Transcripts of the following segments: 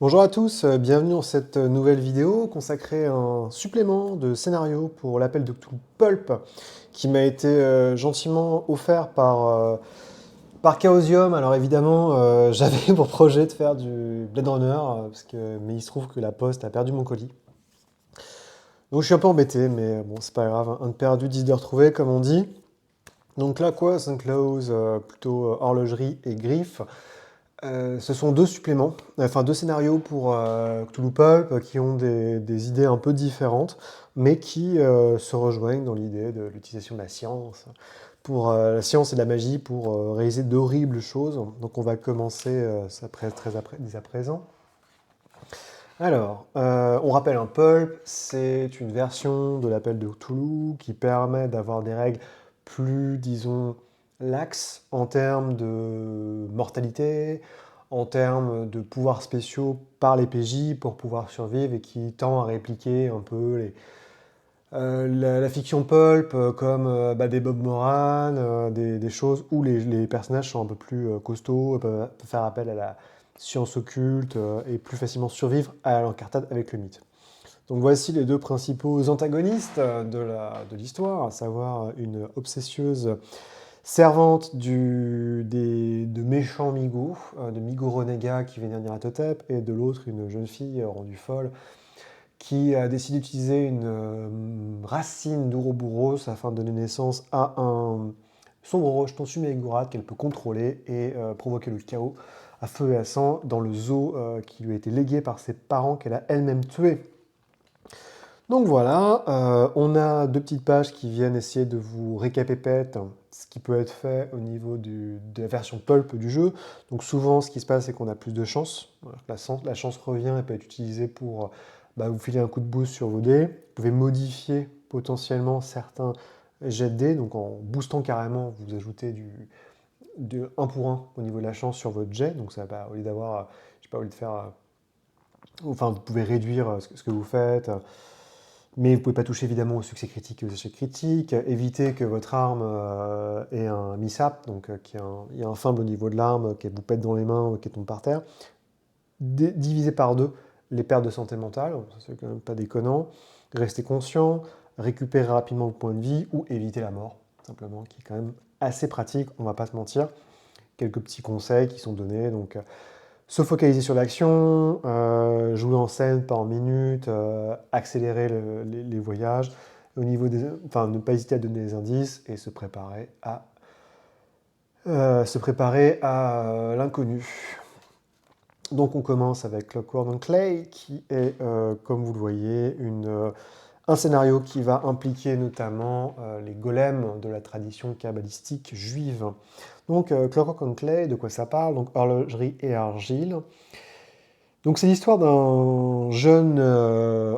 Bonjour à tous, bienvenue dans cette nouvelle vidéo consacrée à un supplément de scénario pour l'appel de Cthulhu Pulp qui m'a été gentiment offert par Chaosium. Alors évidemment, j'avais pour projet de faire du Blade Runner, mais il se trouve que la poste a perdu mon colis. Donc je suis un peu embêté, mais bon, c'est pas grave, un de perdu, 10 de retrouvé, comme on dit. Donc là, quoi, Saint-Claus, plutôt horlogerie et griffes. Ce sont deux suppléments, enfin deux scénarios pour Cthulhu Pulp qui ont des idées un peu différentes, mais qui se rejoignent dans l'idée de l'utilisation de la science, pour la science et de la magie pour réaliser d'horribles choses. Donc on va commencer ça dès à présent. Alors, on rappelle un Pulp, c'est une version de l'appel de Cthulhu qui permet d'avoir des règles plus, disons, laxes en termes de mortalité, en termes de pouvoirs spéciaux par les PJ pour pouvoir survivre et qui tend à répliquer un peu la fiction pulp comme des Bob Moran, des choses où les personnages sont un peu plus costauds, peuvent faire appel à la science occulte et plus facilement survivre à l'encartade avec le mythe. Donc voici les deux principaux antagonistes de l'histoire, à savoir une obsessieuse servante de méchants migots, de migots renégats qui vénèrent Nyarlathotep, et de l'autre une jeune fille rendue folle qui a décidé d'utiliser une racine d'Ouroboros afin de donner naissance à un sombre rejeton Sumé-Gorath qu'elle peut contrôler et provoquer le chaos à feu et à sang dans le zoo qui lui a été légué par ses parents qu'elle a elle-même tué. Donc voilà, on a deux petites pages qui viennent essayer de vous récapépète ce qui peut être fait au niveau de la version pulp du jeu. Donc souvent, ce qui se passe, c'est qu'on a plus de chance. La chance revient et peut être utilisée pour vous filer un coup de boost sur vos dés. Vous pouvez modifier potentiellement certains jets de dés, donc en boostant carrément, vous ajoutez de 1 pour 1 au niveau de la chance sur votre jet. Donc ça va, au lieu d'avoir, je sais pas, au lieu de faire... enfin, vous pouvez réduire ce que vous faites. Mais vous ne pouvez pas toucher évidemment au succès critique et aux échecs critiques. Évitez que votre arme ait un mishap, donc il y a un fumble au niveau de l'arme qui vous pète dans les mains ou qui tombe par terre. Divisez par deux les pertes de santé mentale, c'est quand même pas déconnant. Restez conscient, récupérez rapidement le point de vie ou évitez la mort, simplement, qui est quand même assez pratique, on va pas se mentir. Quelques petits conseils qui sont donnés, donc se focaliser sur l'action, jouer en scène, pas en minute, accélérer les voyages, enfin, ne pas hésiter à donner des indices et se préparer à l'inconnu. Donc on commence avec Clockwork and Clay, qui est, comme vous le voyez, un scénario qui va impliquer notamment les golems de la tradition kabbalistique juive. Donc Clockwork and Clay, de quoi ça parle? Donc horlogerie et argile. Donc c'est l'histoire d'un jeune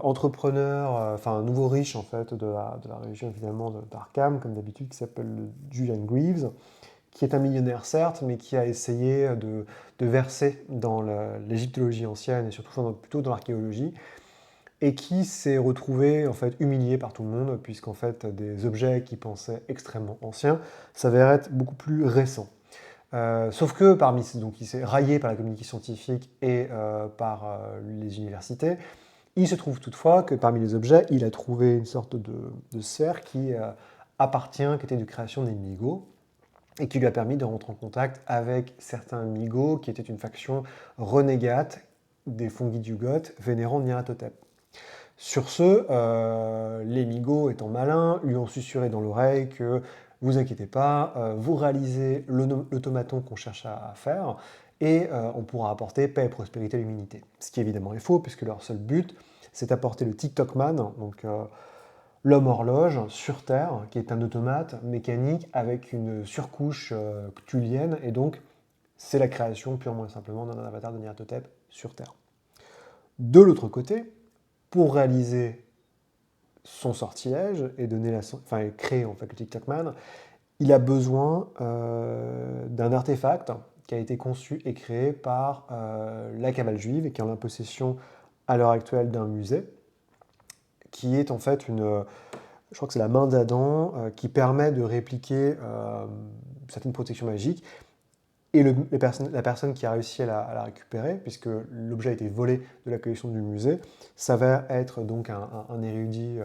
entrepreneur, enfin un nouveau riche en fait de la région évidemment d'Arkham, comme d'habitude, qui s'appelle Julian Greaves, qui est un millionnaire certes, mais qui a essayé de verser dans l'égyptologie ancienne et surtout plutôt dans l'archéologie, et qui s'est retrouvé en fait humilié par tout le monde, puisqu'en fait des objets qu'il pensait extrêmement anciens s'avèrent être beaucoup plus récents. Sauf que donc il s'est raillé par la communauté scientifique et par les universités. Il se trouve toutefois que parmi les objets, il a trouvé une sorte de sphère qui qui était de création des Migos, et qui lui a permis de rentrer en contact avec certains Migos, qui étaient une faction renégate des Fungi du Goth, vénérant Nyarlathotep. Sur ce, les Migos étant malins, lui ont susurré dans l'oreille que vous inquiétez pas, vous réalisez l'automaton qu'on cherche à faire, et on pourra apporter paix et prospérité à l'humanité. Ce qui évidemment est faux, puisque leur seul but, c'est d'apporter le TikTok Man, donc l'homme horloge sur Terre, qui est un automate mécanique avec une surcouche cthulhienne, et donc c'est la création purement et simplement d'un avatar de Nyarlathotep sur Terre. De l'autre côté, pour réaliser son sortilège et créer en fait le Tic Tac Man, il a besoin d'un artefact qui a été conçu et créé par la Kabbale juive et qui est en possession à l'heure actuelle d'un musée, qui est en fait je crois que c'est la main d'Adam, qui permet de répliquer certaines protections magiques. et la personne qui a réussi à la récupérer, puisque l'objet a été volé de la collection du musée, s'avère être donc un érudit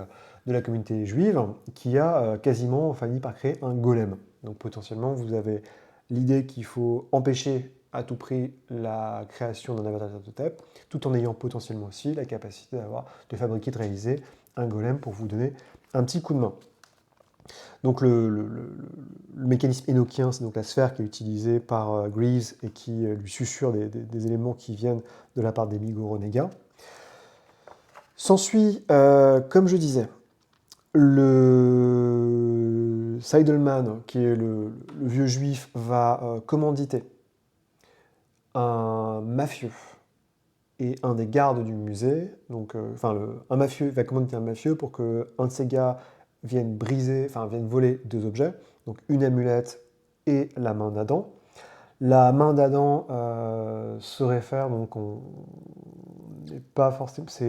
de la communauté juive qui a quasiment fini par créer un golem. Donc potentiellement, vous avez l'idée qu'il faut empêcher à tout prix la création d'un avatar Imhotep, tout en ayant potentiellement aussi la capacité de fabriquer, de réaliser un golem pour vous donner un petit coup de main. Donc le mécanisme énochien, c'est donc la sphère qui est utilisée par Greaves et qui lui susurre des éléments qui viennent de la part des Migo renégats. S'ensuit, comme je disais, le Seidelman, qui est le vieux juif, va commanditer un mafieux et un des gardes du musée. Donc, un mafieux va commanditer un mafieux pour qu'un de ses gars vienne voler deux objets, donc une amulette et la main d'Adam. La main d'Adam se réfère, donc on n'est pas forcément, ça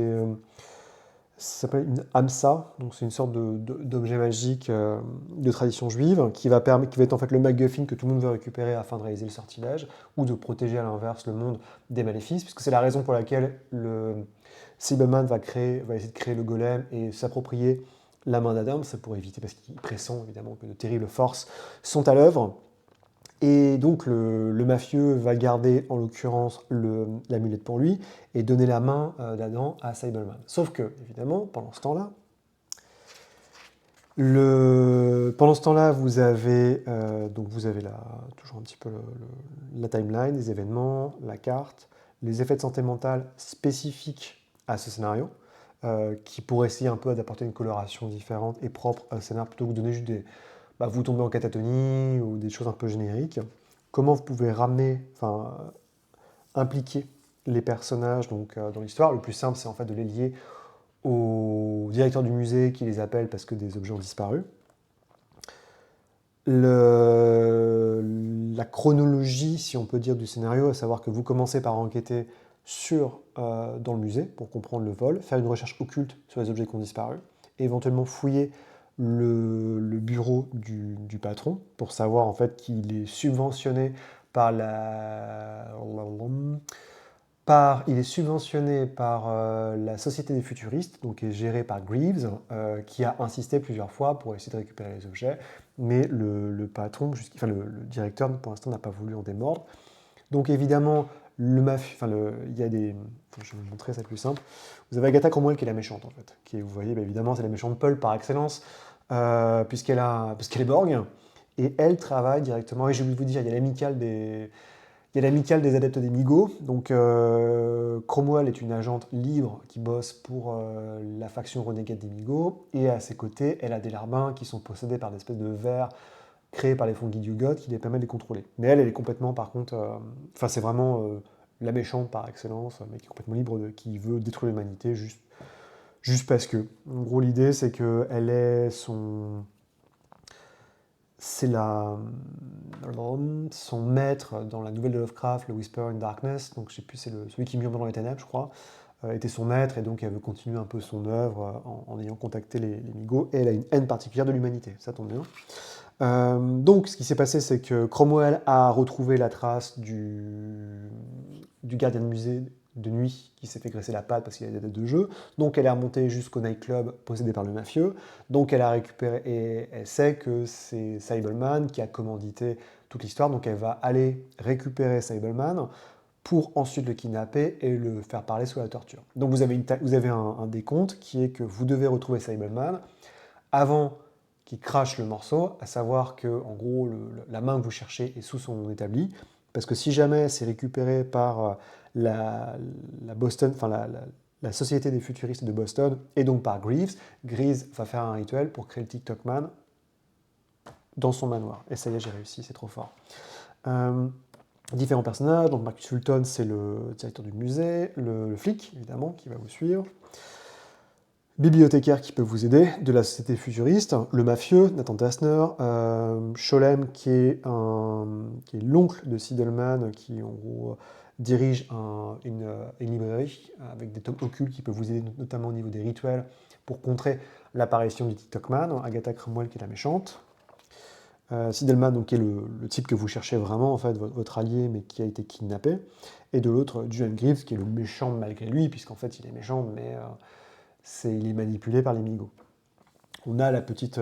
s'appelle une Hamsa, donc c'est une sorte d'objet magique de tradition juive qui va être en fait le MacGuffin que tout le monde veut récupérer afin de réaliser le sortilège ou de protéger à l'inverse le monde des maléfices, puisque c'est la raison pour laquelle le Cyberman va essayer de créer le golem et s'approprier la main d'Adam, c'est pour éviter, parce qu'il pressent évidemment que de terribles forces sont à l'œuvre. Et donc le mafieux va garder en l'occurrence l'amulette pour lui et donner la main d'Adam à Cyberman. Sauf que, évidemment, pendant ce temps-là, vous avez, toujours un petit peu la timeline, les événements, la carte, les effets de santé mentale spécifiques à ce scénario, qui pourraient essayer un peu d'apporter une coloration différente et propre à ce scénario, plutôt que de donner juste vous tombez en catatonie ou des choses un peu génériques. Comment vous pouvez impliquer les personnages dans l'histoire. Le plus simple, c'est en fait de les lier au directeur du musée qui les appelle parce que des objets ont disparu. La chronologie, si on peut dire, du scénario, à savoir que vous commencez par enquêter dans le musée pour comprendre le vol, faire une recherche occulte sur les objets qui ont disparu, et éventuellement fouiller le bureau du patron pour savoir en fait qu'il est subventionné par il est subventionné par la Société des Futuristes, donc qui est gérée par Greaves, qui a insisté plusieurs fois pour essayer de récupérer les objets, mais le patron, le directeur, pour l'instant, n'a pas voulu en démordre. Donc évidemment, il y a des... Je vais vous montrer ça plus simple. Vous avez Agatha Cromwell qui est la méchante, en fait. Vous voyez, évidemment, c'est la méchante Pulp par excellence, puisqu'elle est Borg. Et elle travaille directement, et j'ai oublié de vous dire, il y a l'amicale des adeptes des Migo. Donc Cromwell est une agente libre qui bosse pour la faction renégate des Migo. Et à ses côtés, elle a des larbins qui sont possédés par des espèces de vers créés par les fungi du God qui les permettent de les contrôler. Mais elle est complètement, par contre... c'est vraiment la méchante par excellence, mais qui est complètement libre, qui veut détruire l'humanité juste parce que. En gros, l'idée, c'est que elle est c'est son maître dans la nouvelle de Lovecraft, le Whisper in Darkness, donc je sais plus, c'est celui qui murmure dans les ténèbres, je crois, était son maître, et donc elle veut continuer un peu son œuvre en ayant contacté les Migo, et elle a une haine particulière de l'humanité, ça tombe bien. Donc, ce qui s'est passé, c'est que Cromwell a retrouvé la trace du gardien de musée de nuit qui s'est fait graisser la patte parce qu'il y a des dettes de jeu. Donc, elle est remontée jusqu'au nightclub possédé par le mafieux. Donc, elle a récupéré et elle sait que c'est Cyberman qui a commandité toute l'histoire. Donc, elle va aller récupérer Cyberman pour ensuite le kidnapper et le faire parler sous la torture. Donc, vous avez un décompte qui est que vous devez retrouver Cyberman avant qui crache le morceau, à savoir que en gros la main que vous cherchez est sous son établi, parce que si jamais c'est récupéré par la Boston, la Société des Futuristes de Boston, et donc par Greaves va faire un rituel pour créer le TikTok Man dans son manoir. Et ça y est, j'ai réussi, c'est trop fort. Différents personnages, donc Marcus Fulton, c'est le directeur du musée, le flic, évidemment, qui va vous suivre. Bibliothécaire qui peut vous aider, de la société futuriste, le mafieux, Nathan Dastner, Scholem qui est l'oncle de Siedelman, qui en gros dirige une librairie avec des tomes occultes qui peuvent vous aider notamment au niveau des rituels pour contrer l'apparition du TikTok Man, Agatha Cromwell qui est la méchante. Siedelman, donc, qui est le type que vous cherchez vraiment, en fait, votre allié, mais qui a été kidnappé. Et de l'autre, Julian Greaves, qui est le méchant malgré lui, puisqu'en fait, il est méchant, mais il est manipulé par les Migos. On a la petite...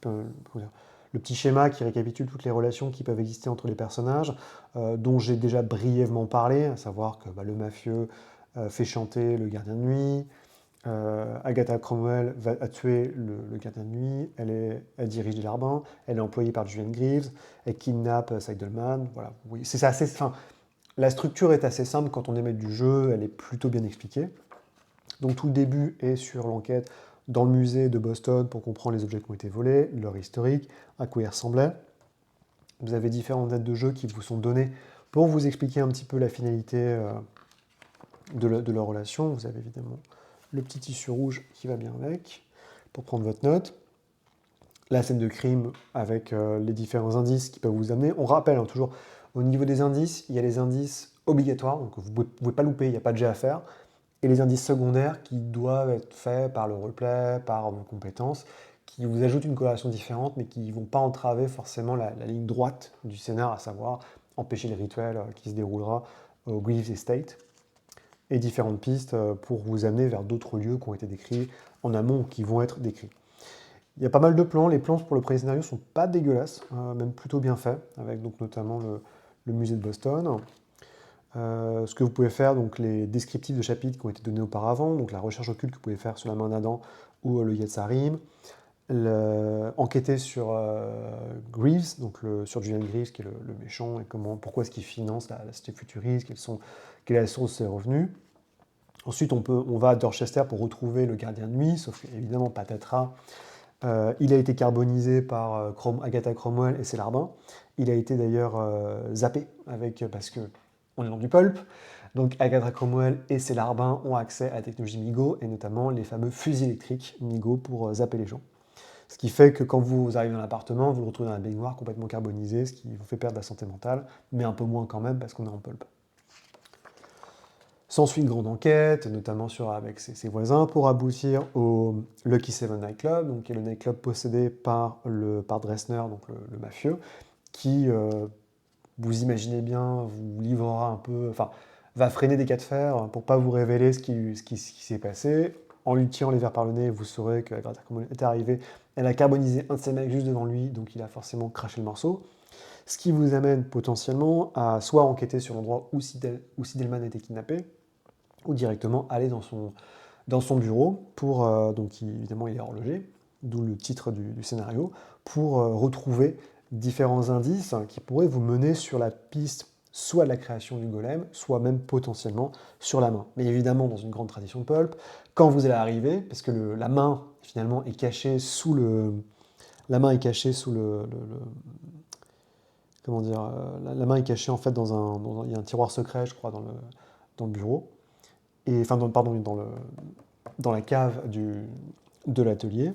comment dire, le petit schéma qui récapitule toutes les relations qui peuvent exister entre les personnages, dont j'ai déjà brièvement parlé, à savoir que le mafieux fait chanter le gardien de nuit, Agatha Cromwell a tué le gardien de nuit, elle dirige les larbins, elle est employée par Julian Greaves, elle kidnappe Seidelman, voilà. Oui, c'est assez, enfin, la structure est assez simple quand on est maître du jeu, elle est plutôt bien expliquée. Donc tout le début est sur l'enquête dans le musée de Boston pour comprendre les objets qui ont été volés, leur historique, à quoi ils ressemblaient. Vous avez différentes aides de jeu qui vous sont données pour vous expliquer un petit peu la finalité de leur relation. Vous avez évidemment le petit tissu rouge qui va bien avec, pour prendre votre note. La scène de crime avec les différents indices qui peuvent vous amener. On rappelle toujours, au niveau des indices, il y a les indices obligatoires, donc vous ne pouvez pas louper, il n'y a pas de jet à faire, et les indices secondaires qui doivent être faits par le roleplay, par vos compétences, qui vous ajoutent une coloration différente, mais qui ne vont pas entraver forcément la ligne droite du scénar, à savoir empêcher le rituel qui se déroulera au Greaves Estate, et différentes pistes pour vous amener vers d'autres lieux qui ont été décrits en amont ou qui vont être décrits. Il y a pas mal de plans, les plans pour le premier scénario sont pas dégueulasses, même plutôt bien faits, avec donc notamment le musée de Boston. Ce que vous pouvez faire, donc les descriptifs de chapitres qui ont été donnés auparavant, donc la recherche occulte que vous pouvez faire sur la main d'Adam ou le Yetzarim, enquêter sur Greaves, donc sur Julian Greaves qui est le méchant, et pourquoi est-ce qu'il finance la cité futuriste, quelle est la source de ses revenus. Ensuite, on va à Dorchester pour retrouver le gardien de nuit, sauf qu'évidemment, patatras, il a été carbonisé par Agatha Cromwell et ses larbins. Il a été d'ailleurs zappé parce que on est dans du pulp. Donc Agatha Cromwell et ses larbins ont accès à la technologie MIGO et notamment les fameux fusils électriques MIGO pour zapper les gens. Ce qui fait que quand vous arrivez dans l'appartement, vous le retrouvez dans la baignoire complètement carbonisé, ce qui vous fait perdre la santé mentale, mais un peu moins quand même parce qu'on est en pulp. S'ensuit une grande enquête, notamment avec ses voisins, pour aboutir au Lucky Seven Nightclub, donc qui est le nightclub possédé par Dressner, donc le mafieux, qui, vous imaginez bien, vous livrera un peu, enfin, va freiner des cas de fer pour pas vous révéler ce qui s'est passé. En lui tirant les verres par le nez, vous saurez que Agatha Cromwell est arrivée, elle a carbonisé un de ses mecs juste devant lui, donc il a forcément craché le morceau. Ce qui vous amène potentiellement à soit enquêter sur l'endroit où Siedelman a été kidnappé, ou directement aller dans son bureau pour, donc évidemment il est horloger, d'où le titre du scénario, pour retrouver différents indices qui pourraient vous mener sur la piste soit de la création du golem, soit même potentiellement sur la main. Mais évidemment, dans une grande tradition de pulp, quand vous allez arriver, parce que la main finalement est cachée sous comment dire, la main est cachée en fait il y a un tiroir secret, je crois, dans le bureau, et enfin, pardon, dans la cave de l'atelier,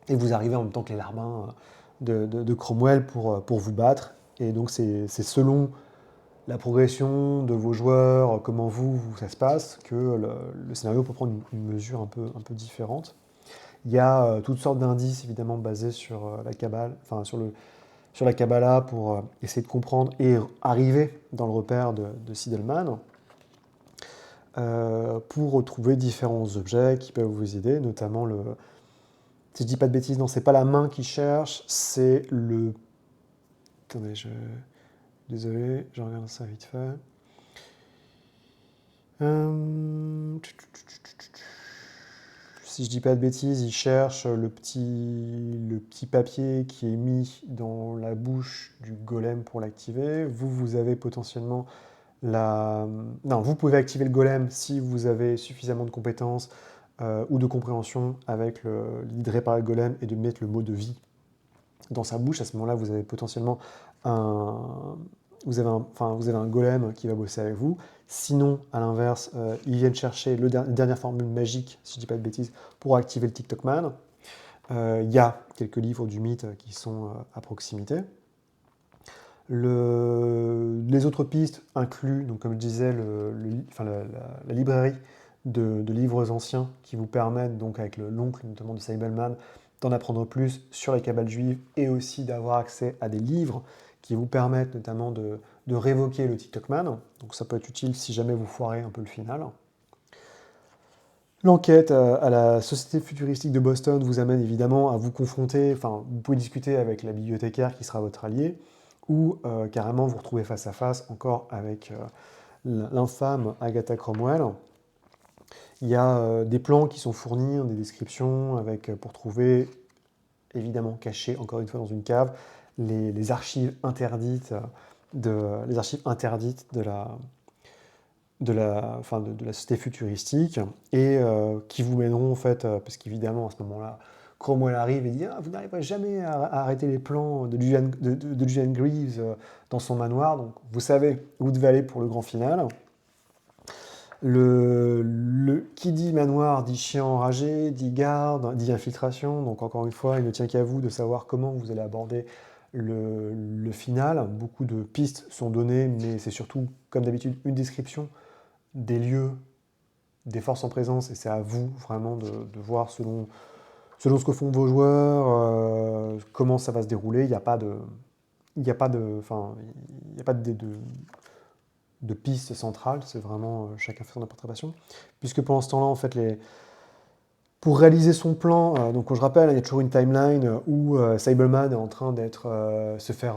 et vous arrivez en même temps que les larbins de Cromwell pour vous battre. Et donc c'est selon la progression de vos joueurs, comment ça se passe, que le scénario peut prendre une mesure un peu différente. Il y a toutes sortes d'indices évidemment basés sur la Kabbale, enfin sur la Kabbalah pour essayer de comprendre et arriver dans le repère de Siedelman. Pour retrouver différents objets qui peuvent vous aider, notamment si je dis pas de bêtises, non, c'est pas la main qui cherche, c'est le... Attendez, désolé, je regarde ça vite fait. Si je dis pas de bêtises, il cherche le petit papier qui est mis dans la bouche du golem pour l'activer. Vous avez potentiellement Non, vous pouvez activer le golem si vous avez suffisamment de compétences ou de compréhension avec l'idée de réparer le golem et de mettre le mot de vie dans sa bouche. À ce moment-là, vous avez potentiellement vous avez un golem qui va bosser avec vous. Sinon, à l'inverse, ils viennent chercher la dernière formule magique, si je ne dis pas de bêtises, pour activer le TikTok Man. Il y a quelques livres du mythe qui sont à proximité. Les autres pistes incluent, donc, comme je disais, la librairie de livres anciens qui vous permettent, donc avec l'oncle notamment de Seibelman, d'en apprendre plus sur les kabbales juives et aussi d'avoir accès à des livres qui vous permettent notamment de révoquer le TikTokman. Donc ça peut être utile si jamais vous foirez un peu le final. L'enquête à la Société futuristique de Boston vous amène évidemment à vous confronter, enfin vous pouvez discuter avec la bibliothécaire qui sera votre allié, ou carrément vous retrouver face à face encore avec l'infâme Agatha Cromwell. Il y a des plans qui sont fournis, des descriptions pour trouver, évidemment cachées encore une fois dans une cave, les archives interdites les archives interdites de la société futuristique et qui vous mèneront en fait, parce qu'évidemment à ce moment-là, Cromwell arrive et dit ah, vous n'arriverez jamais à arrêter les plans de Julian Greaves dans son manoir, donc vous savez où vous devez aller pour le grand final. Qui dit manoir dit chien enragé, dit garde, dit infiltration, donc encore une fois, il ne tient qu'à vous de savoir comment vous allez aborder le final. Beaucoup de pistes sont données, mais c'est surtout, comme d'habitude, une description des lieux, des forces en présence, et c'est à vous vraiment de voir selon ce que font vos joueurs, comment ça va se dérouler. Il n'y a pas de, il n'y a pas de, enfin, il n'y a pas de piste centrale, c'est vraiment chacun fait son interprétation. Puisque pendant ce temps-là, en fait, pour réaliser son plan, donc je rappelle, il y a toujours une timeline où Cyberman est en train se faire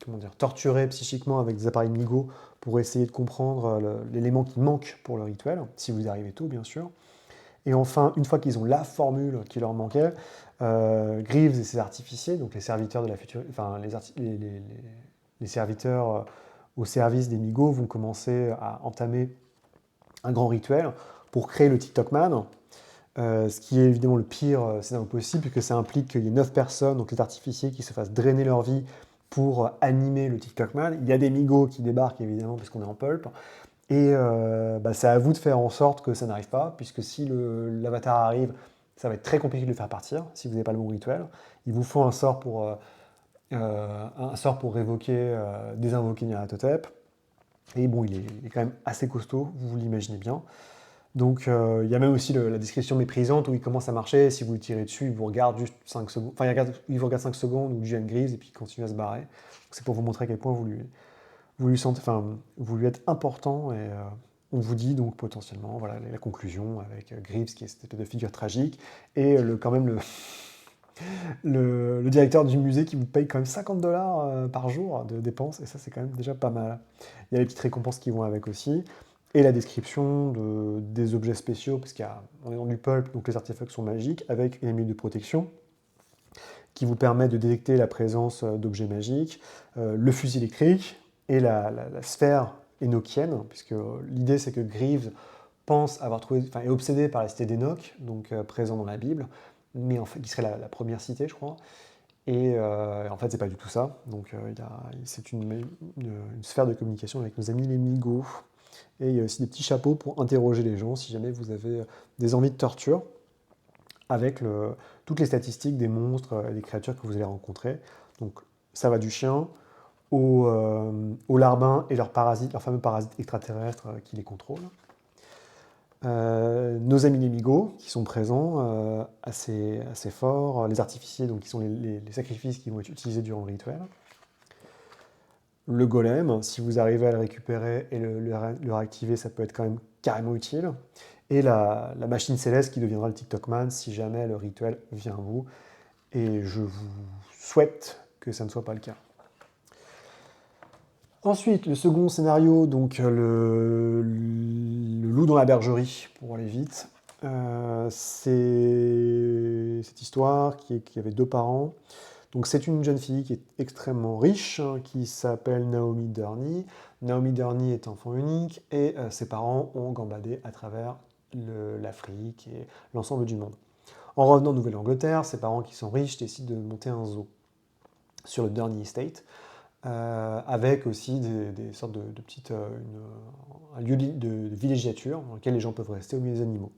comment dire, torturer psychiquement avec des appareils MIGO pour essayer de comprendre l'élément qui manque pour le rituel, si vous y arrivez tôt, bien sûr. Et enfin, une fois qu'ils ont la formule qui leur manquait, Greaves et ses artificiers, donc les serviteurs de la future, enfin les serviteurs au service des MIGO vont commencer à entamer un grand rituel pour créer le TikTokman. Ce qui est évidemment le pire scénario possible, puisque ça implique qu'il y ait 9 personnes, donc les artificiers, qui se fassent drainer leur vie pour animer le TikTokman. Il y a des migos qui débarquent, évidemment, puisqu'on est en pulp. Et c'est à vous de faire en sorte que ça n'arrive pas, puisque si l'avatar arrive, ça va être très compliqué de le faire partir, si vous n'avez pas le bon rituel. Il vous faut un sort pour révoquer, désinvoquer Nyarlathotep. Et bon, il est quand même assez costaud, vous l'imaginez bien. Donc il y a même aussi la description méprisante où il commence à marcher, et si vous le tirez dessus, il vous regarde juste 5 secondes, enfin il vous regarde 5 secondes ou Julian Greaves et puis il continue à se barrer. C'est pour vous montrer à quel point vous lui êtes important et on vous dit donc potentiellement voilà, la conclusion avec Greaves qui est cette espèce de figure tragique et quand même le directeur du musée qui vous paye quand même 50 $ par jour de dépenses et ça c'est quand même déjà pas mal. Il y a les petites récompenses qui vont avec aussi. Et la description des objets spéciaux, parce qu'on est dans du pulp, donc les artefacts sont magiques, avec une amie de protection qui vous permet de détecter la présence d'objets magiques, le fusil électrique et la sphère énochienne, puisque l'idée c'est que Greaves pense avoir trouvé, enfin est obsédé par la cité d'Enoch, donc présent dans la Bible, mais en fait qui serait la première cité, je crois. Et en fait, c'est pas du tout ça. Donc, c'est une sphère de communication avec nos amis les Migos. Et il y a aussi des petits chapeaux pour interroger les gens si jamais vous avez des envies de torture, avec toutes les statistiques des monstres et des créatures que vous allez rencontrer. Donc ça va du chien aux larbins et leurs parasites, leurs fameux parasites extraterrestres qui les contrôlent. Nos amis les Migos qui sont présents, assez forts, les artificiers, donc qui sont les sacrifices qui vont être utilisés durant le rituel. Le golem, si vous arrivez à le récupérer et le réactiver, ça peut être quand même carrément utile. Et la machine céleste qui deviendra le TikTokman si jamais le rituel vient à vous. Et je vous souhaite que ça ne soit pas le cas. Ensuite, le second scénario, donc le loup dans la bergerie, pour aller vite. C'est cette histoire qui avait 2 parents. Donc c'est une jeune fille qui est extrêmement riche, qui s'appelle Naomi Durney. Naomi Durney est enfant unique et ses parents ont gambadé à travers l'Afrique et l'ensemble du monde. En revenant en Nouvelle-Angleterre, ses parents qui sont riches décident de monter un zoo sur le Durney Estate, avec aussi des sortes de petites, un lieu de villégiature dans lequel les gens peuvent rester au milieu des animaux.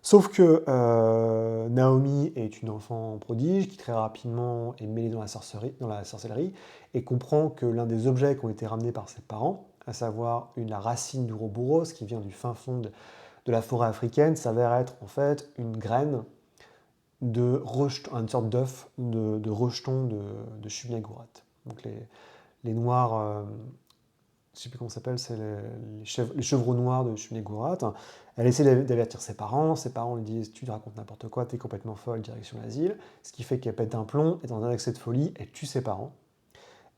Sauf que Naomi est une enfant prodige qui très rapidement est mêlée dans la sorcellerie et comprend que l'un des objets qui ont été ramenés par ses parents, à savoir la racine d'Ouroboros qui vient du fin fond de la forêt africaine s'avère être en fait une graine de rejeton, une sorte d'œuf de rejeton de Chuniagorat. Donc les noirs, je ne sais plus comment ça s'appelle, c'est les chevreaux noirs de Chuniagorat. Elle essaie d'avertir ses parents lui disent tu te racontes n'importe quoi, t'es complètement folle, direction l'asile. Ce qui fait qu'elle pète un plomb, et dans un accès de folie, elle tue ses parents.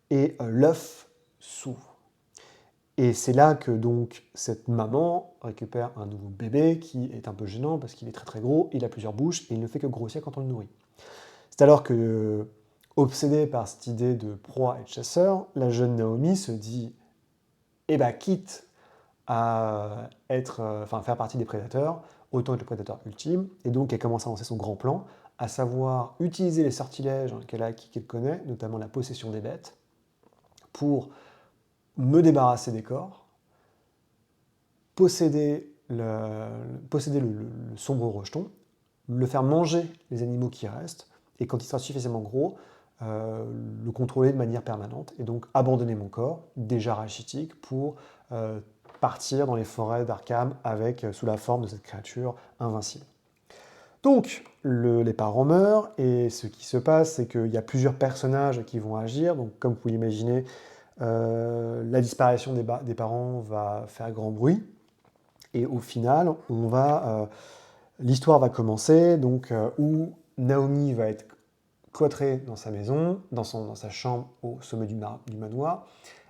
Et l'œuf s'ouvre. Et c'est là que donc cette maman récupère un nouveau bébé qui est un peu gênant parce qu'il est très très gros, il a plusieurs bouches et il ne fait que grossir quand on le nourrit. C'est alors que, obsédée par cette idée de proie et de chasseur, la jeune Naomi se dit eh ben, quitte à faire partie des prédateurs, autant être le prédateur ultime, et donc elle commence à lancer son grand plan, à savoir utiliser les sortilèges qu'elle a acquis, qu'elle connaît, notamment la possession des bêtes, pour me débarrasser des corps, posséder le sombre rejeton, le faire manger les animaux qui restent, et quand il sera suffisamment gros, le contrôler de manière permanente, et donc abandonner mon corps, déjà rachitique, pour partir dans les forêts d'Arkham sous la forme de cette créature invincible. Donc, les parents meurent, et ce qui se passe, c'est qu'il y a plusieurs personnages qui vont agir. Donc, comme vous pouvez l'imaginer, la disparition des parents va faire grand bruit, et au final, l'histoire va commencer, où Naomi va être cloîtrée dans sa maison, dans sa chambre au sommet du manoir.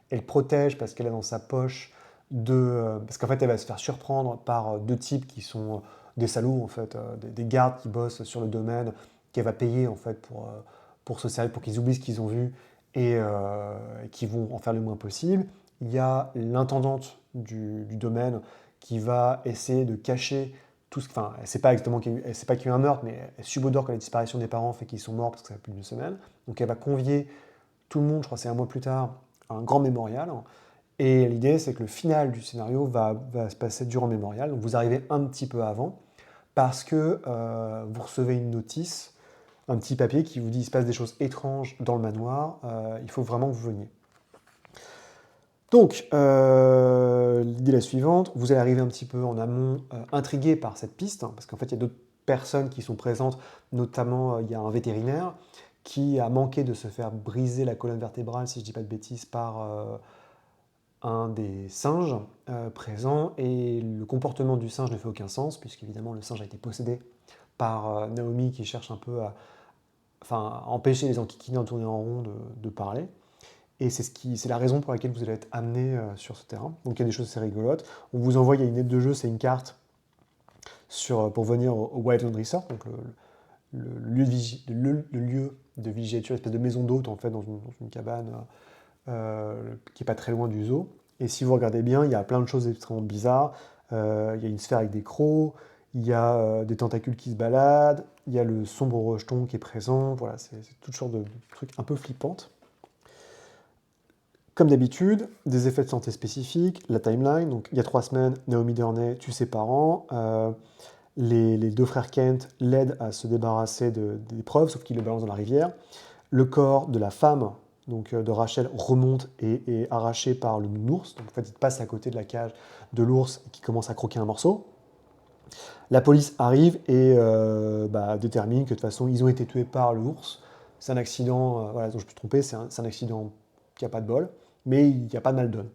Elle protège parce qu'elle a dans sa poche parce qu'en fait, elle va se faire surprendre par deux types qui sont des salauds, en fait, des gardes qui bossent sur le domaine, qu'elle va payer, en fait, pour se servir, pour qu'ils oublient ce qu'ils ont vu et qui vont en faire le moins possible. Il y a l'intendante du domaine qui va essayer de cacher tout ce... Enfin, elle ne sait pas exactement qu'il y a eu un meurtre, mais elle subodore que la disparition des parents fait qu'ils sont morts parce que ça fait plus d'une semaine. Donc elle va convier tout le monde, je crois que c'est un mois plus tard, à un grand mémorial. Et l'idée, c'est que le final du scénario va se passer durant le mémorial. Donc vous arrivez un petit peu avant, parce que vous recevez une notice, un petit papier qui vous dit qu'il se passe des choses étranges dans le manoir, il faut vraiment que vous veniez. Donc, l'idée est la suivante, vous allez arriver un petit peu en amont, intrigué par cette piste, parce qu'en fait, il y a d'autres personnes qui sont présentes, notamment il y a un vétérinaire qui a manqué de se faire briser la colonne vertébrale, si je ne dis pas de bêtises, par un des singes présents, et le comportement du singe ne fait aucun sens, puisqu'évidemment le singe a été possédé par Naomi qui cherche un peu à empêcher les enquiquinés en tournant en rond de parler. Et c'est la raison pour laquelle vous allez être amené sur ce terrain. Donc il y a des choses assez rigolotes. On vous envoie, il y a une aide de jeu, c'est une carte pour venir au Wildland Resort, donc le lieu de villégiature, espèce de maison d'hôte en fait, dans une cabane qui n'est pas très loin du zoo. Et si vous regardez bien, il y a plein de choses extrêmement bizarres. Il y a une sphère avec des crocs, il y a des tentacules qui se baladent, il y a le sombre rejeton qui est présent. Voilà, c'est toutes sortes de trucs un peu flippantes. Comme d'habitude, des effets de santé spécifiques, la timeline. Donc, il y a 3 semaines, Naomi Durney tue ses parents. Les deux frères Kent l'aident à se débarrasser des preuves, sauf qu'ils le balancent dans la rivière. Le corps de la femme, donc de Rachel, remonte et est arraché par le nounours. Donc, en fait, il passe à côté de la cage de l'ours qui commence à croquer un morceau. La police arrive et détermine que de toute façon, ils ont été tués par l'ours. C'est un accident, voilà, dont je me suis trompé, c'est un accident qui n'a pas de bol, mais il n'y a pas de mal donne.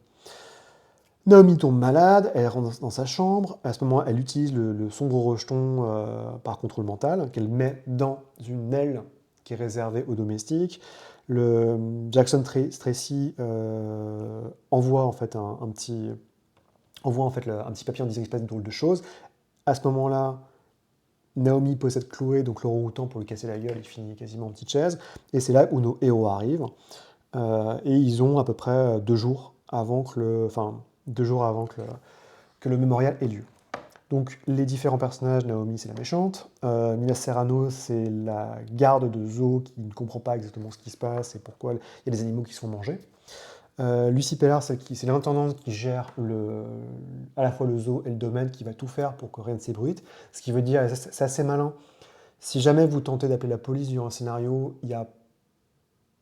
Naomi tombe malade, elle rentre dans sa chambre. À ce moment, elle utilise le sombre rejeton par contrôle mental, qu'elle met dans une aile qui est réservée aux domestiques. Jackson Tracy envoie en fait un petit papier en disant qu'il se passe une drôle de choses. À ce moment-là, Naomi possède Chloé, donc le orang-outan, pour lui casser la gueule, il finit quasiment en petite chaise. Et c'est là où nos héros arrivent. Et ils ont à peu près 2 jours avant que le mémorial ait lieu. Donc les différents personnages, Naomi c'est la méchante, Mila Serrano c'est la garde de zoo qui ne comprend pas exactement ce qui se passe et pourquoi il y a des animaux qui se font manger. Lucie Pellard c'est l'intendante qui gère à la fois le zoo et le domaine, qui va tout faire pour que rien ne s'ébruite. Ce qui veut dire, c'est assez malin, si jamais vous tentez d'appeler la police durant un scénario, il y a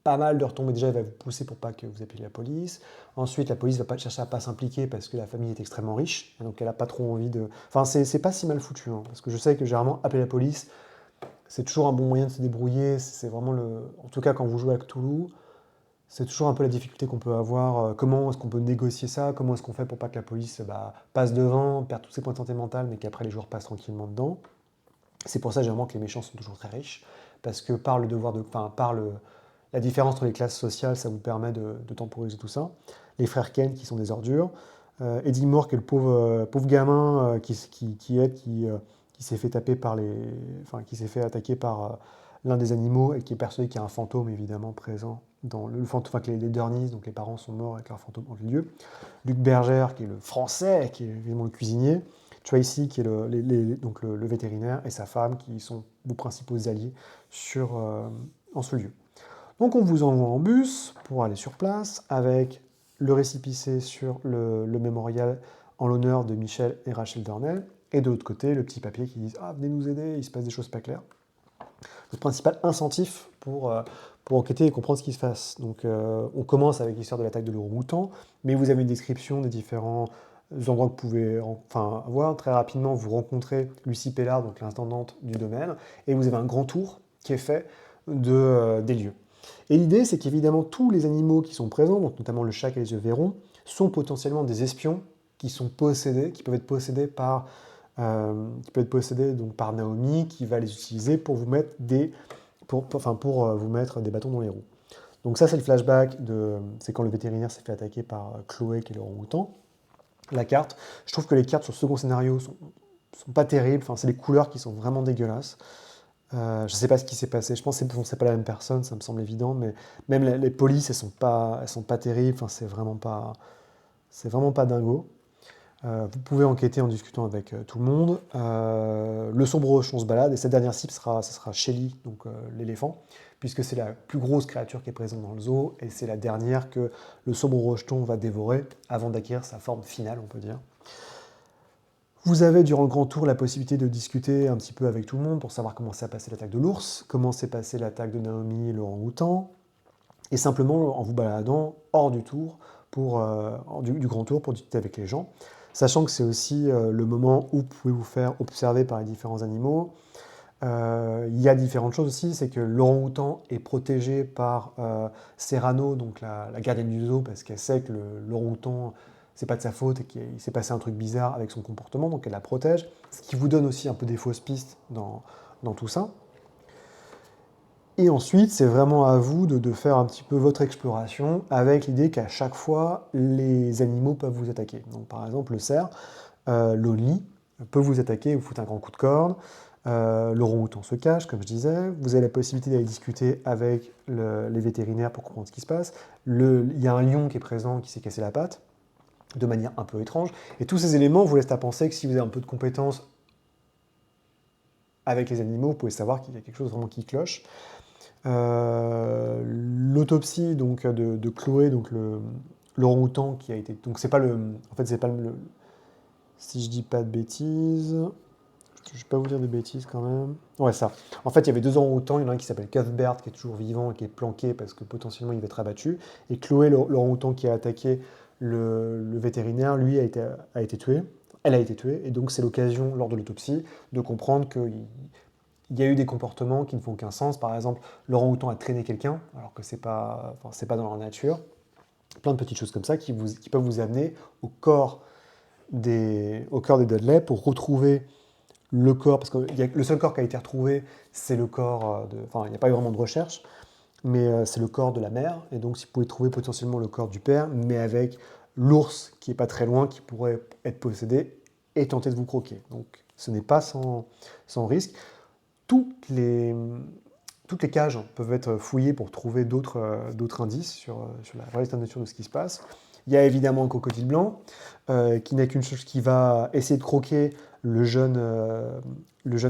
pas mal de retombées. Déjà, elle va vous pousser pour pas que vous appeliez la police. Ensuite, la police va pas chercher à pas s'impliquer parce que la famille est extrêmement riche, donc elle a pas trop envie de... Enfin, c'est pas si mal foutu, hein, parce que je sais que généralement, appeler la police, c'est toujours un bon moyen de se débrouiller. C'est vraiment le... En tout cas, quand vous jouez à Cthulhu, c'est toujours un peu la difficulté qu'on peut avoir. Comment est-ce qu'on peut négocier ça? Comment est-ce qu'on fait pour pas que la police passe devant, perde tous ses points de santé mentale, mais qu'après les joueurs passent tranquillement dedans? C'est pour ça généralement que les méchants sont toujours très riches, parce que par le devoir de, enfin, la différence entre les classes sociales, ça vous permet de temporiser tout ça. Les frères Ken qui sont des ordures, Eddie Moore qui est le pauvre gamin qui s'est fait taper par qui s'est fait attaquer par l'un des animaux et qui est persuadé qu'il y a un fantôme évidemment présent dans le fantôme, enfin que les Durnies, donc les parents sont morts avec leur fantôme en lieu. Luc Berger qui est le français, qui est évidemment le cuisinier. Tracy, qui est donc le vétérinaire, et sa femme, qui sont vos principaux alliés en ce lieu. Donc on vous envoie en bus pour aller sur place, avec le récépissé sur le mémorial en l'honneur de Michel et Rachel Darnell, et de l'autre côté, le petit papier qui dit « Ah, venez nous aider, il se passe des choses pas claires ». Le principal incentif pour enquêter et comprendre ce qui se passe. Donc on commence avec l'histoire de l'attaque de l'orang-outan, mais vous avez une description des différents endroits que vous pouvez voir. Très rapidement, vous rencontrez Lucie Pellard, donc l'intendante du domaine, et vous avez un grand tour qui est fait des lieux. Et l'idée, c'est qu'évidemment, tous les animaux qui sont présents, donc notamment le chat et les yeux verrons, sont potentiellement des espions qui peuvent être possédés donc par Naomi, qui va les utiliser pour vous mettre pour vous mettre des bâtons dans les roues. Donc ça, c'est le flashback c'est quand le vétérinaire s'est fait attaquer par Chloé, qui est le orang-outan. La carte, je trouve que les cartes sur le second scénario sont pas terribles, enfin, c'est les couleurs qui sont vraiment dégueulasses. Je ne sais pas ce qui s'est passé, je pense que c'est pas la même personne, ça me semble évident, mais même les polices, elles sont pas terribles, enfin, c'est vraiment pas dingo. Vous pouvez enquêter en discutant avec tout le monde. Le sombre rocheton se balade, et cette dernière cible, ce sera Shelly, donc l'éléphant, puisque c'est la plus grosse créature qui est présente dans le zoo, et c'est la dernière que le sombre rocheton va dévorer avant d'acquérir sa forme finale, on peut dire. Vous avez durant le grand tour la possibilité de discuter un petit peu avec tout le monde pour savoir comment s'est passée l'attaque de l'ours, comment s'est passée l'attaque de Naomi et l'orang-outan, et simplement en vous baladant hors du tour, du grand tour pour discuter avec les gens, sachant que c'est aussi le moment où vous pouvez vous faire observer par les différents animaux. Il y a différentes choses aussi, c'est que l'orang-outan est protégé par Serrano, donc la gardienne du zoo, parce qu'elle sait que l'orang-outan, c'est pas de sa faute et qu'il s'est passé un truc bizarre avec son comportement, donc elle la protège, ce qui vous donne aussi un peu des fausses pistes dans tout ça. Et ensuite, c'est vraiment à vous de faire un petit peu votre exploration, avec l'idée qu'à chaque fois, les animaux peuvent vous attaquer. Donc par exemple, le cerf, l'Only, peut vous attaquer, vous foutre un grand coup de corne. L'orang-outan se cache, comme je disais. Vous avez la possibilité d'aller discuter avec les vétérinaires pour comprendre ce qui se passe. Il y a un lion qui est présent, qui s'est cassé la patte, de manière un peu étrange. Et tous ces éléments vous laissent à penser que si vous avez un peu de compétences avec les animaux, vous pouvez savoir qu'il y a quelque chose vraiment qui cloche. L'autopsie donc de Chloé, donc l'orang-outan qui a été... Donc c'est pas En fait, c'est pas si je dis pas de bêtises... Je vais pas vous dire de bêtises quand même. Ouais, ça. En fait, il y avait deux orang-outans. Il y en a un qui s'appelle Cuthbert, qui est toujours vivant et qui est planqué parce que potentiellement il va être abattu. Et Chloé, l'orang-outan qui a attaqué le vétérinaire, lui, a été tué. Elle a été tuée. Et donc, c'est l'occasion, lors de l'autopsie, de comprendre qu'il y a eu des comportements qui ne font aucun sens. Par exemple, l'orang-outan a traîné quelqu'un, alors que c'est pas dans leur nature. Plein de petites choses comme ça qui peuvent vous amener au corps des Dudley pour retrouver le corps, parce que le seul corps qui a été retrouvé, c'est le corps Enfin, il n'y a pas eu vraiment de recherche, mais c'est le corps de la mère, et donc si vous pouvez trouver potentiellement le corps du père, mais avec l'ours qui est pas très loin, qui pourrait être possédé et tenter de vous croquer. Donc ce n'est pas sans risque. Toutes les cages peuvent être fouillées pour trouver d'autres indices sur la vraie nature de ce qui se passe. Il y a évidemment un crocodile blanc, qui n'a qu'une chose, qui va essayer de croquer le jeune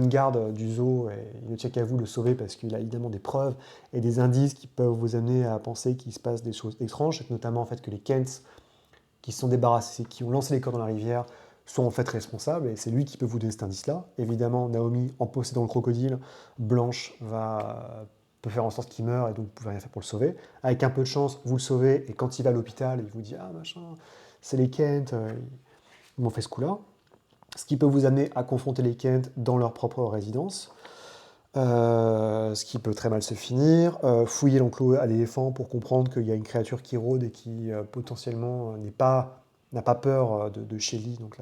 garde du zoo, et il ne tient qu'à vous le sauver parce qu'il a évidemment des preuves et des indices qui peuvent vous amener à penser qu'il se passe des choses étranges, notamment en fait que les Kents qui se sont débarrassés, qui ont lancé les corps dans la rivière, sont en fait responsables, et c'est lui qui peut vous donner cet indice-là. Évidemment, Naomi, en possédant le crocodile, Blanche va peut faire en sorte qu'il meure et donc vous pouvez rien faire pour le sauver. Avec un peu de chance, vous le sauvez et quand il va à l'hôpital, il vous dit ah machin, c'est les Kent, ils m'ont fait ce coup-là. Ce qui peut vous amener à confronter les Kent dans leur propre résidence. Ce qui peut très mal se finir. Fouiller l'enclos à l'éléphant pour comprendre qu'il y a une créature qui rôde et qui potentiellement n'a pas peur de Shelly, donc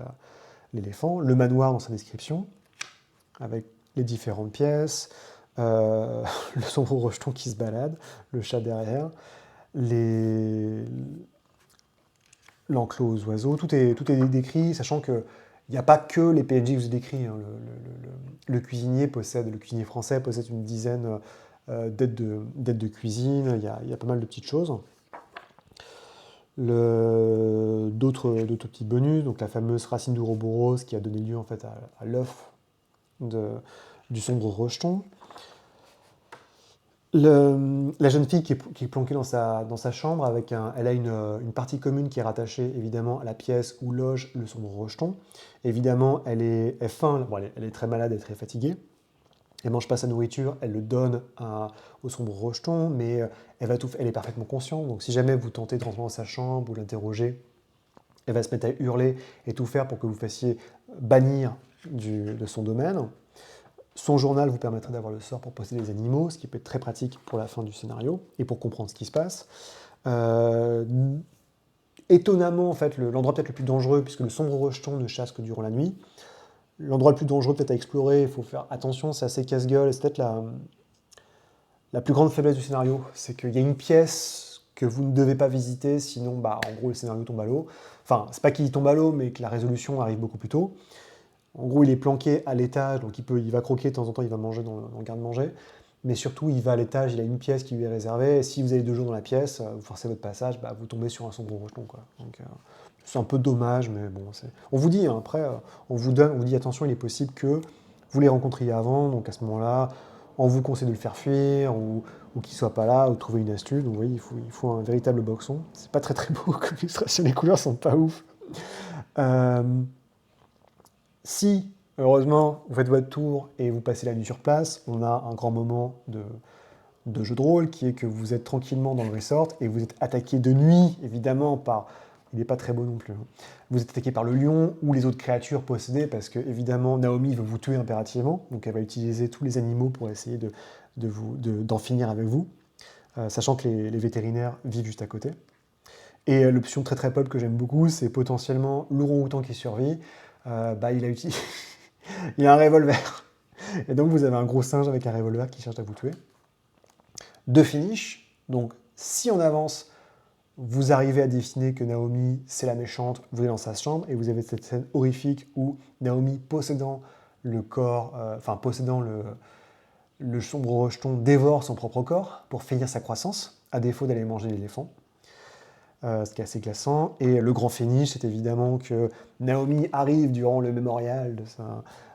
l'éléphant. Le manoir dans sa description, avec les différentes pièces, le sombre rejeton qui se balade, le chat derrière, l'enclos aux oiseaux, tout est décrit, sachant que il n'y a pas que les PNJ que je vous ai décrits. Hein. Le cuisinier français possède une dizaine d'aides de cuisine, il y a pas mal de petites choses. D'autres petits bonus, donc la fameuse racine d'Ouroboros qui a donné lieu en fait à l'œuf du sombre rejeton. La jeune fille qui est planquée dans sa chambre, elle a une partie commune qui est rattachée évidemment à la pièce où loge le sombre rejeton. Évidemment, elle est faim, bon, elle est très malade, elle est très fatiguée. Elle mange pas sa nourriture, elle le donne au sombre rejeton, mais elle est parfaitement consciente. Donc si jamais vous tentez de rentrer dans sa chambre ou l'interroger, elle va se mettre à hurler et tout faire pour que vous fassiez bannir de son domaine. Son journal vous permettrait d'avoir le sort pour posséder les animaux, ce qui peut être très pratique pour la fin du scénario et pour comprendre ce qui se passe. Étonnamment, en fait, l'endroit peut-être le plus dangereux, puisque le sombre rejeton ne chasse que durant la nuit. L'endroit le plus dangereux peut-être à explorer, il faut faire attention, c'est assez casse-gueule, et c'est peut-être la plus grande faiblesse du scénario, c'est qu'il y a une pièce que vous ne devez pas visiter, sinon, en gros, le scénario tombe à l'eau. Enfin, c'est pas qu'il tombe à l'eau, mais que la résolution arrive beaucoup plus tôt. En gros, il est planqué à l'étage, donc il va croquer de temps en temps, il va manger dans le garde-manger. Mais surtout, il va à l'étage, il a une pièce qui lui est réservée. Et si vous avez 2 jours dans la pièce, vous forcez votre passage, vous tombez sur un sombre rejeton, quoi. Donc, c'est un peu dommage, mais bon, on vous dit, hein, après, on vous dit attention, il est possible que vous les rencontriez avant, donc à ce moment-là, on vous conseille de le faire fuir, ou qu'il soit pas là, ou de trouver une astuce. Donc, oui, il faut un véritable boxon. C'est pas très très beau comme illustration, les couleurs sont pas ouf. Si, heureusement, vous faites votre tour et vous passez la nuit sur place, on a un grand moment de jeu de rôle qui est que vous êtes tranquillement dans le resort et vous êtes attaqué de nuit, évidemment, par... Il n'est pas très beau non plus. Hein. Vous êtes attaqué par le lion ou les autres créatures possédées parce que, évidemment, Naomi veut vous tuer impérativement, donc elle va utiliser tous les animaux pour essayer d'en finir avec vous, sachant que les vétérinaires vivent juste à côté. Et l'option très très pop que j'aime beaucoup, c'est potentiellement l'orang-outan qui survit. Il a un revolver. Et donc vous avez un gros singe avec un revolver qui cherche à vous tuer. 2 finishes. Donc si on avance, vous arrivez à deviner que Naomi c'est la méchante, vous êtes dans sa chambre et vous avez cette scène horrifique où Naomi possédant le corps, possédant le sombre rejeton dévore son propre corps pour finir sa croissance, à défaut d'aller manger l'éléphant. Ce qui est assez glaçant. Et le grand finish, c'est évidemment que Naomi arrive durant le mémorial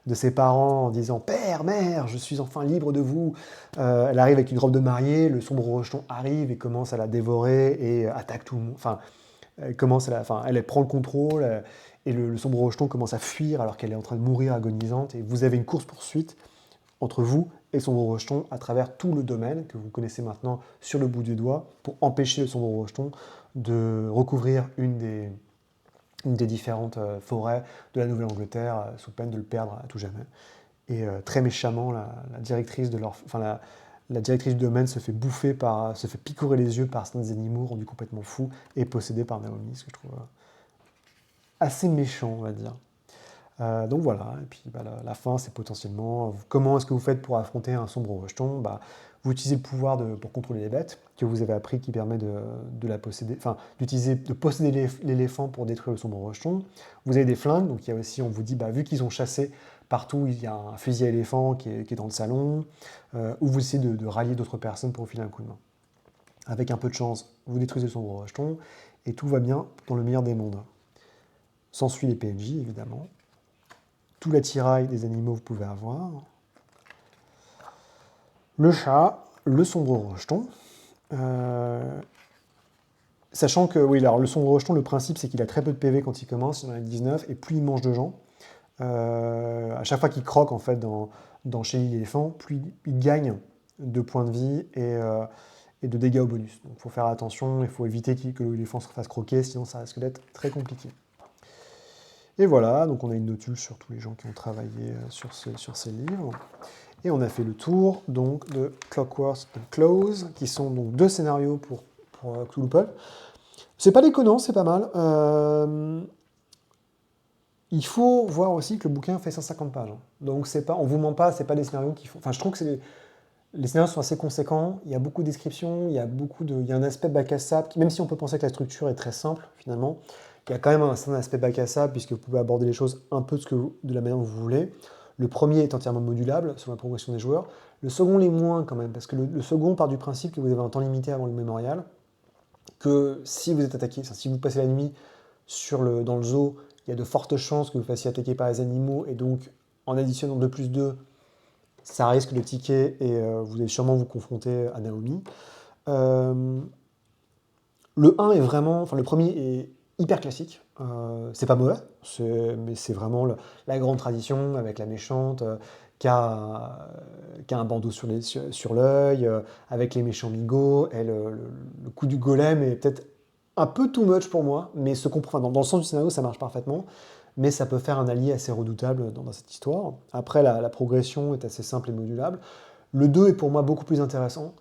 de ses parents en disant « Père, mère, je suis enfin libre de vous ». Elle arrive avec une robe de mariée, le sombre rejeton arrive et commence à la dévorer et attaque tout le monde. Enfin, elle prend le contrôle et le sombre rejeton commence à fuir alors qu'elle est en train de mourir agonisante. Et vous avez une course-poursuite entre vous et sombre rejeton à travers tout le domaine que vous connaissez maintenant sur le bout du doigt pour empêcher le sombre rejeton de recouvrir une des différentes forêts de la Nouvelle-Angleterre sous peine de le perdre à tout jamais. Et très méchamment, la directrice la directrice du domaine se fait picorer les yeux par certains animaux rendus complètement fous et possédés par Naomi, ce que je trouve assez méchant, on va dire. Donc voilà, et puis la fin, c'est potentiellement comment est-ce que vous faites pour affronter un sombre rejeton. Vous utilisez le pouvoir pour contrôler les bêtes que vous avez appris qui permet de la posséder, de posséder l'éléphant pour détruire le sombre rejeton. Vous avez des flingues, donc il y a aussi, on vous dit, vu qu'ils ont chassé partout, il y a un fusil à éléphant qui est dans le salon, ou vous essayez de rallier d'autres personnes pour vous filer un coup de main. Avec un peu de chance, vous détruisez le sombre rejeton, et tout va bien dans le meilleur des mondes. S'ensuit les PNJ, évidemment. Tout l'attirail des animaux que vous pouvez avoir. Le chat, le sombre rejeton. Sachant que, oui, alors le sombre rejeton, le principe, c'est qu'il a très peu de PV quand il commence, il en a 19, et plus il mange de gens. À chaque fois qu'il croque, en fait, dans Shelly l'éléphant, plus il gagne de points de vie et de dégâts au bonus. Donc il faut faire attention, il faut éviter que l'éléphant se fasse croquer, sinon ça risque d'être très compliqué. Et voilà, donc on a une notules sur tous les gens qui ont travaillé sur ces livres. Et on a fait le tour donc de Clockwork and Close, qui sont donc 2 scénarios pour Cthulhu Pulp. C'est pas déconnant, c'est pas mal. Il faut voir aussi que le bouquin fait 150 pages. Donc c'est pas, on vous ment pas, c'est pas des scénarios qui font. Enfin, je trouve que les scénarios sont assez conséquents. Il y a beaucoup de descriptions, il y a un aspect bac à sable, même si on peut penser que la structure est très simple finalement. Il y a quand même un certain aspect bac à sable puisque vous pouvez aborder les choses un peu de la manière dont vous voulez. Le premier est entièrement modulable selon la progression des joueurs. Le second l'est moins quand même, parce que le second part du principe que vous avez un temps limité avant le mémorial, que si vous êtes attaqué, si vous passez la nuit dans le zoo, il y a de fortes chances que vous fassiez attaquer par les animaux, et donc en additionnant 2 plus 2, ça risque de ticker, et vous allez sûrement vous confronter à Naomi. Le 1 est vraiment, enfin le premier est hyper classique, c'est pas mauvais, mais c'est vraiment la grande tradition avec la méchante qui a un bandeau sur l'œil, avec les méchants migots, et le coup du golem est peut-être un peu too much pour moi, mais se comprend, dans le sens du scénario ça marche parfaitement, mais ça peut faire un allié assez redoutable dans cette histoire. Après la progression est assez simple et modulable. Le 2 est pour moi beaucoup plus intéressant.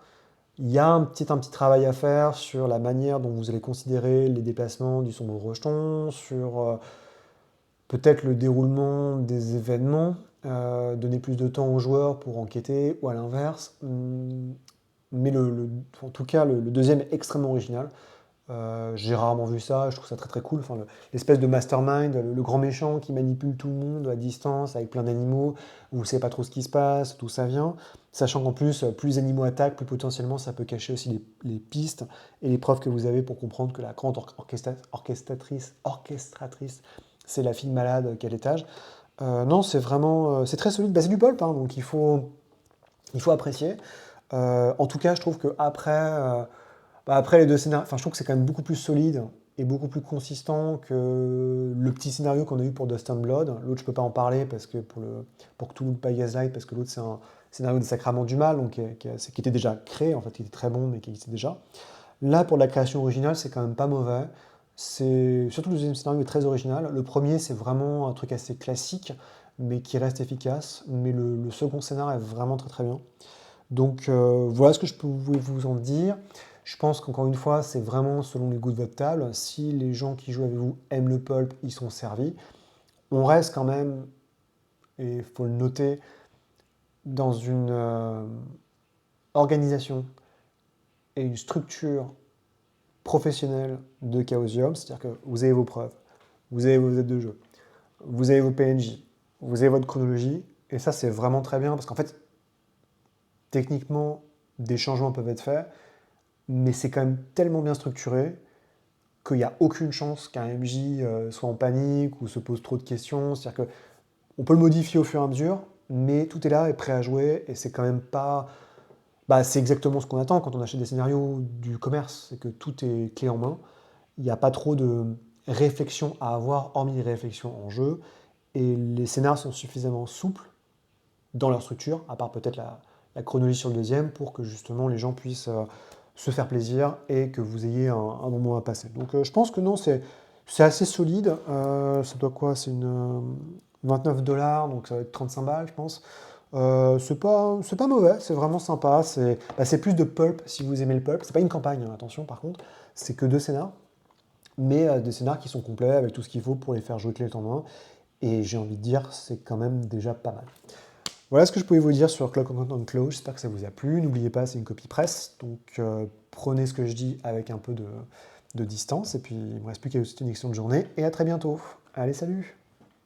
Il y a un petit travail à faire sur la manière dont vous allez considérer les déplacements du sombre rejeton, sur peut-être le déroulement des événements, donner plus de temps aux joueurs pour enquêter, ou à l'inverse. Mais en tout cas, le deuxième est extrêmement original. J'ai rarement vu ça, je trouve ça très très cool. Enfin, l'espèce de mastermind, le grand méchant qui manipule tout le monde à distance avec plein d'animaux, où vous ne savez pas trop ce qui se passe, d'où ça vient. Sachant qu'en plus, plus les animaux attaquent, plus potentiellement ça peut cacher aussi les pistes et les preuves que vous avez pour comprendre que la grande orchestratrice, c'est la fille malade qui est à l'étage. Non, c'est vraiment, c'est très solide. Bah, c'est du pulp, hein, donc il faut apprécier. En tout cas, je trouve que après les 2 scénarios, enfin, je trouve que c'est quand même beaucoup plus solide et beaucoup plus consistant que le petit scénario qu'on a eu pour Dust and Blood. L'autre, je peux pas en parler parce que pour Cthulhu by Gaslight, parce que l'autre, c'est un scénario des Sacraments du Mal, donc qui était déjà créé, en fait, qui était très bon, mais qui existait déjà. Là, pour la création originale, c'est quand même pas mauvais. Surtout le deuxième scénario est très original. Le premier, c'est vraiment un truc assez classique, mais qui reste efficace. Mais le second scénario est vraiment très très bien. Donc voilà ce que je pouvais vous en dire. Je pense qu'encore une fois, c'est vraiment selon les goûts de votre table. Si les gens qui jouent avec vous aiment le pulp, ils sont servis. On reste quand même, et il faut le noter, dans une organisation et une structure professionnelle de Chaosium. C'est-à-dire que vous avez vos preuves, vous avez vos aides de jeu, vous avez vos PNJ, vous avez votre chronologie. Et ça, c'est vraiment très bien parce qu'en fait, techniquement, des changements peuvent être faits, mais c'est quand même tellement bien structuré qu'il n'y a aucune chance qu'un MJ soit en panique ou se pose trop de questions. C'est-à-dire qu'on peut le modifier au fur et à mesure, mais tout est là et prêt à jouer, et c'est quand même pas... Bah, c'est exactement ce qu'on attend quand on achète des scénarios du commerce, c'est que tout est clé en main. Il n'y a pas trop de réflexion à avoir, hormis les réflexions en jeu, et les scénarios sont suffisamment souples dans leur structure, à part peut-être la chronologie sur le deuxième, pour que justement les gens puissent se faire plaisir et que vous ayez un moment à passer. Donc je pense que non, c'est assez solide. Ça doit quoi? C'est une 29 $, donc ça va être 35 balles, je pense. C'est pas mauvais, c'est vraiment sympa. C'est plus de pulp si vous aimez le pulp. C'est pas une campagne, hein, attention par contre. C'est que 2 scénars, mais des scénars qui sont complets avec tout ce qu'il faut pour les faire jouer clé en main. Et j'ai envie de dire, c'est quand même déjà pas mal. Voilà ce que je pouvais vous dire sur Clockwork and Close. J'espère que ça vous a plu. N'oubliez pas, c'est une copie presse, donc prenez ce que je dis avec un peu de distance. Et puis, il ne me reste plus qu'à vous souhaiter une excellente journée et à très bientôt. Allez, salut!